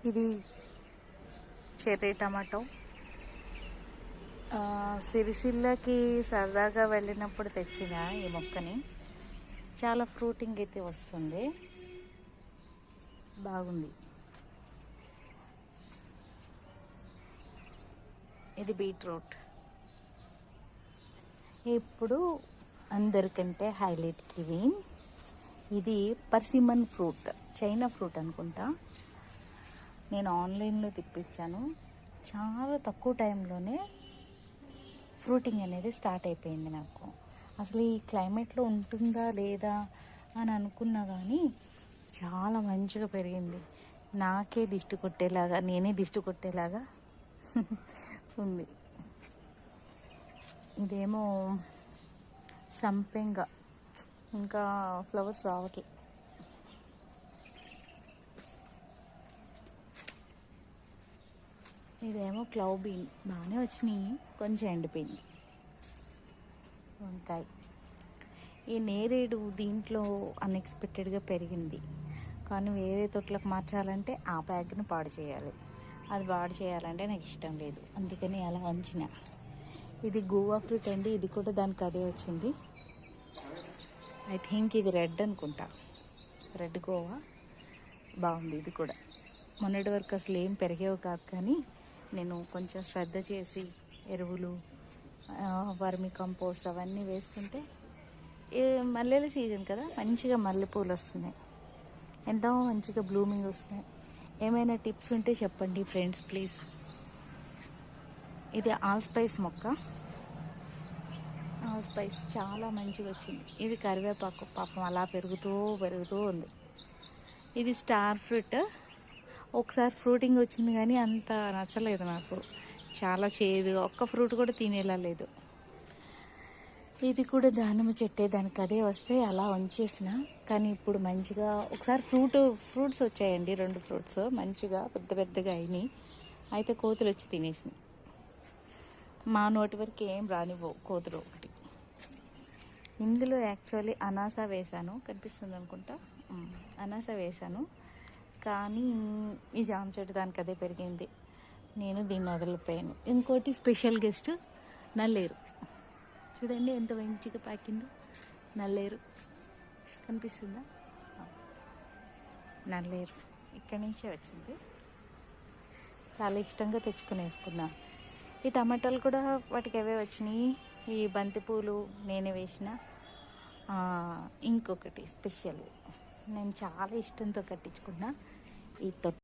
ఇది cherry tomato. సిరిసిల్లకి సరదాగా వెళ్ళినప్పుడు తెచ్చిన ఈ మొక్కని. చాలా ఫ్రూటింగ్ అయితే వస్తుంది, బాగుంది. ఇది బీట్రూట్. ఇప్పుడు అందరికంటే హైలైట్ కివి. ఇది పర్సిమన్ ఫ్రూట్, చైనా ఫ్రూట్ అనుకుంటా. నేను ఆన్లైన్లో తెప్పించాను. చాలా తక్కువ టైంలోనే ఫ్రూటింగ్ అనేది స్టార్ట్ అయిపోయింది నాకు. అసలు ఈ క్లైమేట్లో ఉంటుందా లేదా అని అనుకున్నా కానీ చాలా మంచిగా పెరిగింది. నాకే దిష్టి కొట్టేలాగా, నేనే దిష్టి కొట్టేలాగా ఉంది. ఇదేమో సంపెంగ, ఇంకా ఫ్లవర్స్ రావట్లేదు. ఇదేమో క్లౌ బీన్, బాగానే వచ్చినాయి, కొంచెం ఎండిపోయింది. వంకాయ. ఈ నేరేడు దీంట్లో అన్ఎక్స్పెక్టెడ్గా పెరిగింది, కానీ వేరే తోటలకు మార్చాలంటే ఆ బ్యాగ్ను పాడు చేయాలి. అది పాడు చేయాలంటే నాకు ఇష్టం లేదు, అందుకని అలా వంచిన. ఇది గోవా ఫ్రూట్ అండి, ఇది కూడా దానికి అదే వచ్చింది. ఐ థింక్ ఇది రెడ్ అనుకుంటా, రెడ్ గోవా. బాగుంది ఇది కూడా. మొన్నటి వరకు అసలు ఏం పెరిగేవి కాదు, కానీ నేను కొంచెం శ్రద్ధ చేసి ఎరువులు, వర్మి కంపోస్ట్ అవన్నీ వేస్తుంటే మల్లెల సీజన్ కదా, మంచిగా మల్లెపూలు వస్తున్నాయి, ఎంతో మంచిగా బ్లూమింగ్ వస్తున్నాయి. ఏమైనా టిప్స్ ఉంటే చెప్పండి ఫ్రెండ్స్ ప్లీజ్. ఇది ఆల్ స్పైస్ మొక్క. ఆల్ స్పైస్ చాలా మంచిగా వచ్చింది. ఇది కరివేపాకు, పాపం అలా పెరుగుతూ ఉంది. ఇది స్టార్ ఫ్రూట్. ఒకసారి ఫ్రూటింగ్ వచ్చింది కానీ అంత నచ్చలేదు నాకు, చాలా చేదు, ఒక్క ఫ్రూట్ కూడా తినేలా లేదు. ఇది కూడా దానిమ్మ చెట్టే, దానికి అదే వస్తే అలా ఉంచేసిన. కానీ ఇప్పుడు మంచిగా ఒకసారి ఫ్రూట్స్ వచ్చాయండి, 2 ఫ్రూట్స్ మంచిగా పెద్దగా అయినాయి. అయితే కోతులు వచ్చి తినేసినాయి. మా నోటి వరకు ఏం రానివ్వవు కోతులు ఒకటి. ఇందులో యాక్చువల్లీ అనాస వేశాను, కనిపిస్తుంది అనుకుంటా, అనాస వేశాను. కానీ ఈ జామ చెట్టు దానికి అదే పెరిగింది, నేను దీన్ని వదిలిపోయాను. ఇంకోటి స్పెషల్ గెస్ట్ నల్లేరు. చూడండి ఎంత మంచిగా పాకిందో నల్లేరు, కనిపిస్తుందా? నల్లేరు ఇక్కడి నుంచే వచ్చింది. చాలా ఇష్టంగా తెచ్చుకొని వేసుకున్నా. ఈ టమాటాలు కూడా వాటికి అవే వచ్చినాయి. ఈ బంతిపూలు నేనే వేసిన. ఇంకొకటి స్పెషల్, నేను చాలా ఇష్టంతో కట్టించుకున్నా ఈ తొట్టి.